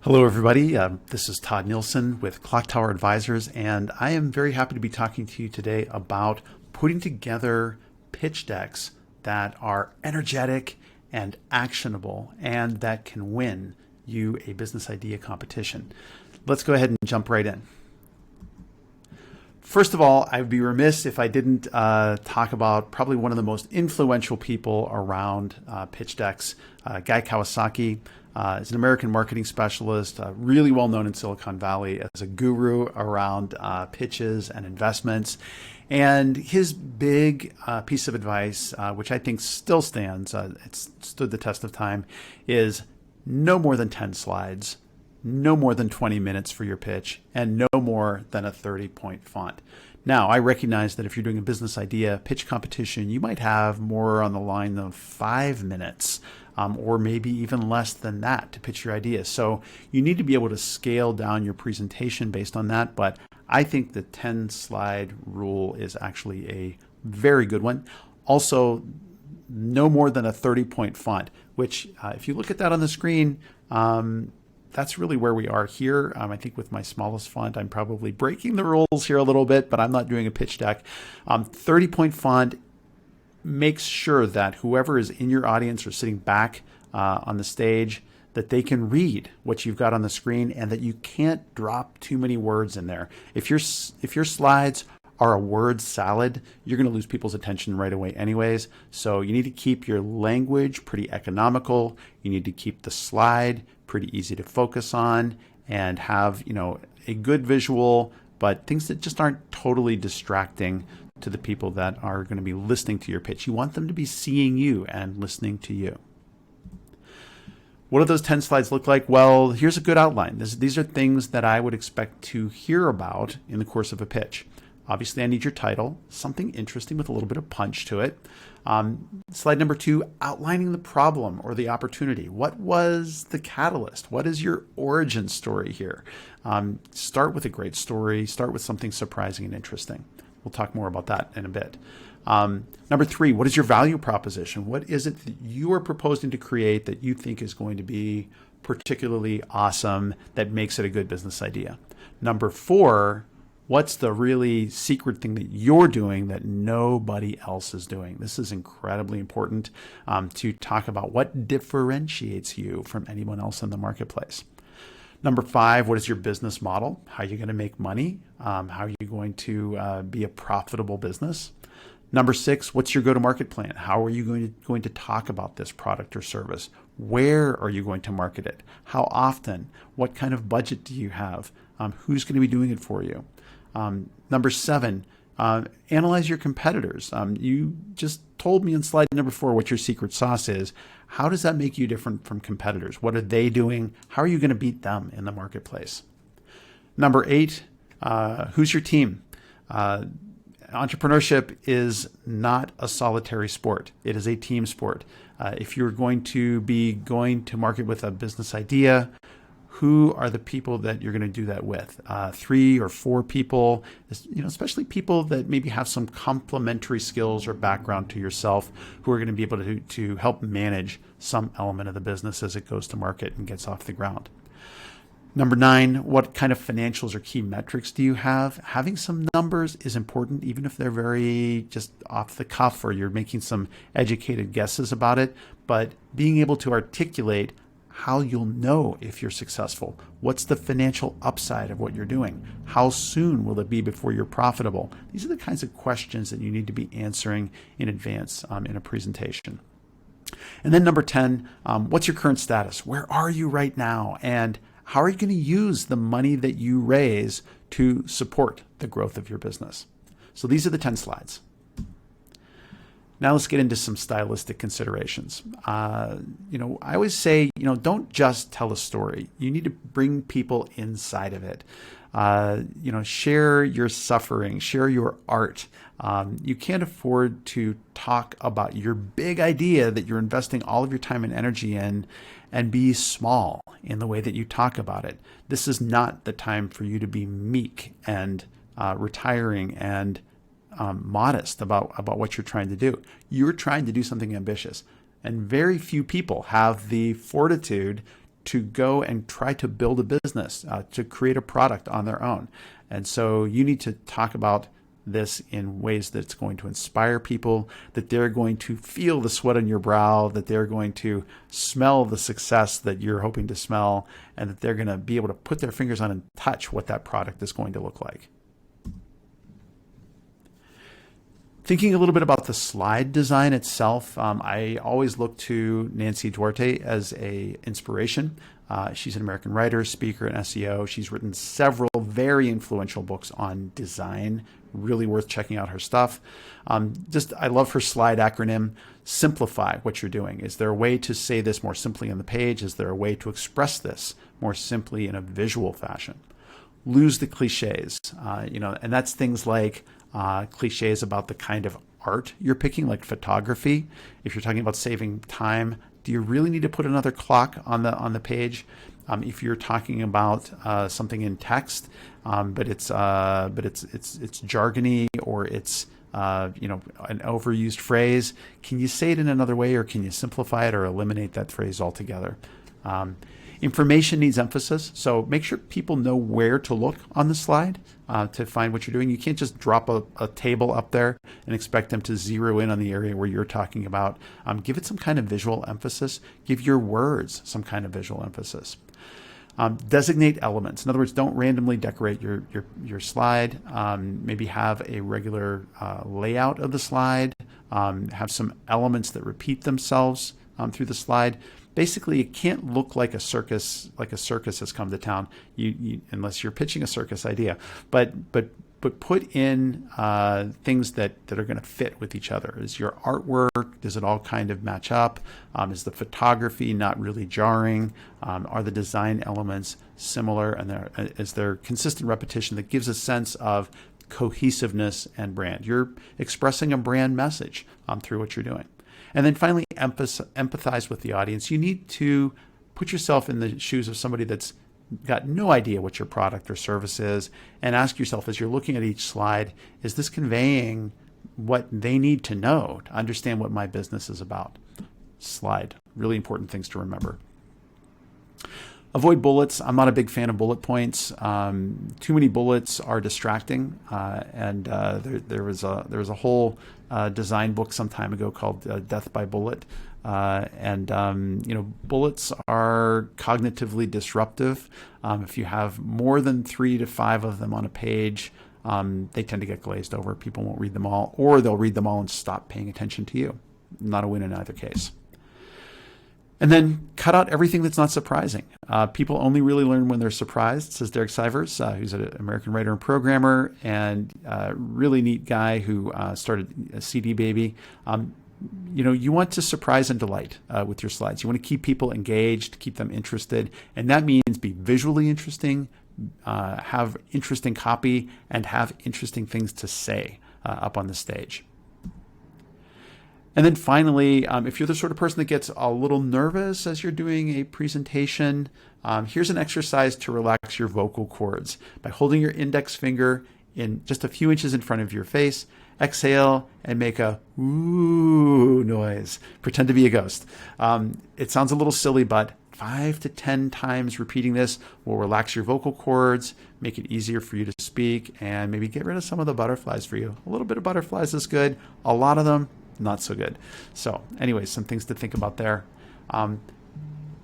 Hello, everybody. This is Todd Nilson with Clock Tower Advisors, and I am very happy to be talking to you today about putting together pitch decks that are energetic and actionable and that can win you a business idea competition. Let's go ahead and jump right in. First of all, I would be remiss if I didn't talk about probably one of the most influential people around pitch decks, Guy Kawasaki. Is an American marketing specialist, really well known in Silicon Valley as a guru around pitches and investments. And his big piece of advice, which I think still stands, it's stood the test of time, is no more than 10 slides, no more than 20 minutes for your pitch, and no more than a 30-point font. Now, I recognize that if you're doing a business idea pitch competition, you might have more on the line of 5 minutes. Or maybe even less than that to pitch your idea. So you need to be able to scale down your presentation based on that. But I think the 10 slide rule is actually a very good one. Also, no more than a 30-point font, which if you look at that on the screen, that's really where we are here. I think with my smallest font, I'm probably breaking the rules here a little bit, but I'm not doing a pitch deck. 30-point font makes sure that whoever is in your audience or sitting back on the stage, that they can read what you've got on the screen and that you can't drop too many words in there. If your slides are a word salad, you're going to lose people's attention right away anyways. So you need to keep your language pretty economical. You need to keep the slide pretty easy to focus on and have, a good visual, but things that just aren't totally distracting to the people that are going to be listening to your pitch. You want them to be seeing you and listening to you. What do those 10 slides look like? Well, here's a good outline. These are things that I would expect to hear about in the course of a pitch. Obviously, I need your title, something interesting with a little bit of punch to it. Slide number 2, outlining the problem or the opportunity. What was the catalyst? What is your origin story here? Start with a great story. Start with something surprising and interesting. We'll talk more about that in a bit. Number 3, what is your value proposition? What is it that you are proposing to create that you think is going to be particularly awesome, that makes it a good business idea? Number 4, what's the really secret thing that you're doing that nobody else is doing? This is incredibly important to talk about what differentiates you from anyone else in the marketplace. Number 5, what is your business model? How are you going to make money? How are you going to be a profitable business? Number 6, what's your go-to-market plan? How are you going to talk about this product or service? Where are you going to market it? How often? What kind of budget do you have? Who's going to be doing it for you? Number 7, analyze your competitors. You just told me in slide number 4 what your secret sauce is. How does that make you different from competitors? What are they doing? How are you going to beat them in the marketplace? Number 8, who's your team? Entrepreneurship is not a solitary sport. It is a team sport. If you're going to be going to market with a business idea, who are the people that you're going to do that with? 3 or 4 people, especially people that maybe have some complementary skills or background to yourself, who are going to be able to help manage some element of the business as it goes to market and gets off the ground. Number 9, what kind of financials or key metrics do you have? Having some numbers is important, even if they're very just off the cuff or you're making some educated guesses about it. But being able to articulate how you'll know if you're successful. What's the financial upside of what you're doing? How soon will it be before you're profitable? These are the kinds of questions that you need to be answering in advance in a presentation. And then number 10, what's your current status? Where are you right now? And how are you going to use the money that you raise to support the growth of your business? So these are the 10 slides. Now let's get into some stylistic considerations. I always say, don't just tell a story. You need to bring people inside of it. Share your suffering, share your art. You can't afford to talk about your big idea that you're investing all of your time and energy in and be small in the way that you talk about it. This is not the time for you to be meek and retiring and modest about what you're trying to do. You're trying to do something ambitious, and very few people have the fortitude to go and try to build a business, to create a product on their own. And so you need to talk about this in ways that's going to inspire people, that they're going to feel the sweat on your brow, that they're going to smell the success that you're hoping to smell, and that they're going to be able to put their fingers on and touch what that product is going to look like. Thinking a little bit about the slide design itself, I always look to Nancy Duarte as an inspiration. She's an American writer, speaker, and SEO. She's written several very influential books on design. Really worth checking out her stuff. I love her slide acronym. Simplify what you're doing. Is there a way to say this more simply on the page? Is there a way to express this more simply in a visual fashion? Lose the cliches, and that's things like cliches about the kind of art you're picking, like photography. If you're talking about saving time, do you really need to put another clock on the page? If you're talking about something in text, but it's jargony, or it's an overused phrase, can you say it in another way, or can you simplify it or eliminate that phrase altogether? Information needs emphasis, so make sure people know where to look on the slide to find what you're doing. You can't just drop a table up there and expect them to zero in on the area where you're talking about. Give it some kind of visual emphasis. Give your words some kind of visual emphasis. Designate elements. In other words, don't randomly decorate your slide. Maybe have a regular layout of the slide. Have some elements that repeat themselves through the slide. Basically, it can't look like a circus has come to town, unless you're pitching a circus idea. But put in things that are going to fit with each other. Is your artwork, does it all kind of match up? Is the photography not really jarring? Are the design elements similar? And is there consistent repetition that gives a sense of cohesiveness and brand? You're expressing a brand message through what you're doing. And then finally, empathize with the audience. You need to put yourself in the shoes of somebody that's got no idea what your product or service is, and ask yourself, as you're looking at each slide, is this conveying what they need to know to understand what my business is about? Slide. Really important things to remember. Avoid bullets. I'm not a big fan of bullet points. Too many bullets are distracting, and there was a whole design book some time ago called Death by Bullet. Bullets are cognitively disruptive. If you have more than 3 to 5 of them on a page, they tend to get glazed over. People won't read them all, or they'll read them all and stop paying attention to you. Not a win in either case. And then cut out everything that's not surprising. People only really learn when they're surprised, says Derek Sivers, who's an American writer and programmer, and a really neat guy who started CD Baby. You want to surprise and delight with your slides. You want to keep people engaged, keep them interested, and that means be visually interesting, have interesting copy, and have interesting things to say up on the stage. And then finally, if you're the sort of person that gets a little nervous as you're doing a presentation, here's an exercise to relax your vocal cords. By holding your index finger in just a few inches in front of your face, exhale and make a ooh noise. Pretend to be a ghost. It sounds a little silly, but 5 to 10 times repeating this will relax your vocal cords, make it easier for you to speak, and maybe get rid of some of the butterflies for you. A little bit of butterflies is good. A lot of them, not so good. So anyways, some things to think about there.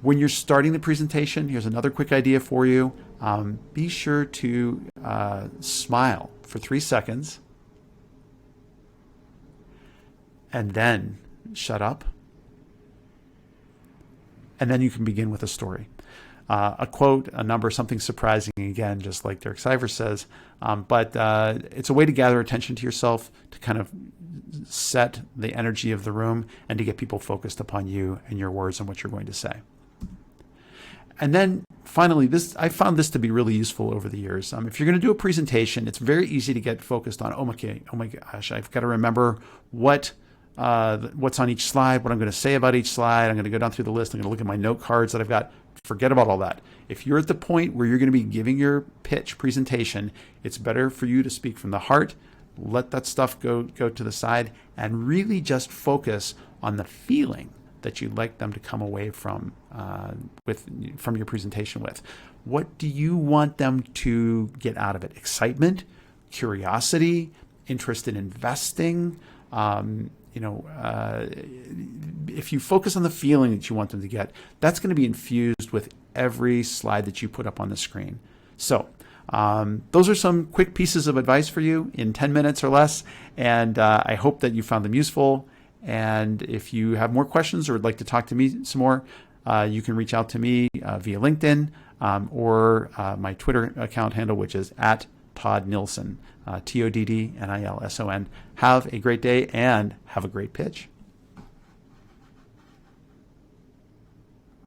When you're starting the presentation, here's another quick idea for you. Be sure to smile for 3 seconds and then shut up. And then you can begin with a story. A quote, a number, something surprising, again, just like Derek Sivers says. But it's a way to gather attention to yourself, to kind of set the energy of the room, and to get people focused upon you and your words and what you're going to say. And then finally, I found this to be really useful over the years. If you're going to do a presentation, it's very easy to get focused on, oh my gosh, I've got to remember what's on each slide, what I'm going to say about each slide. I'm going to go down through the list. I'm going to look at my note cards that I've got. Forget about all that. If you're at the point where you're going to be giving your pitch presentation, it's better for you to speak from the heart, let that stuff go to the side, and really just focus on the feeling that you'd like them to come away from your presentation with? What do you want them to get out of it? Excitement, curiosity, interest in investing? If you focus on the feeling that you want them to get, that's going to be infused with every slide that you put up on the screen. So those are some quick pieces of advice for you in 10 minutes or less, and I hope that you found them useful. And if you have more questions or would like to talk to me some more, you can reach out to me via LinkedIn or my Twitter account handle, which is at Todd Nilson, Toddnilson. Have a great day and have a great pitch.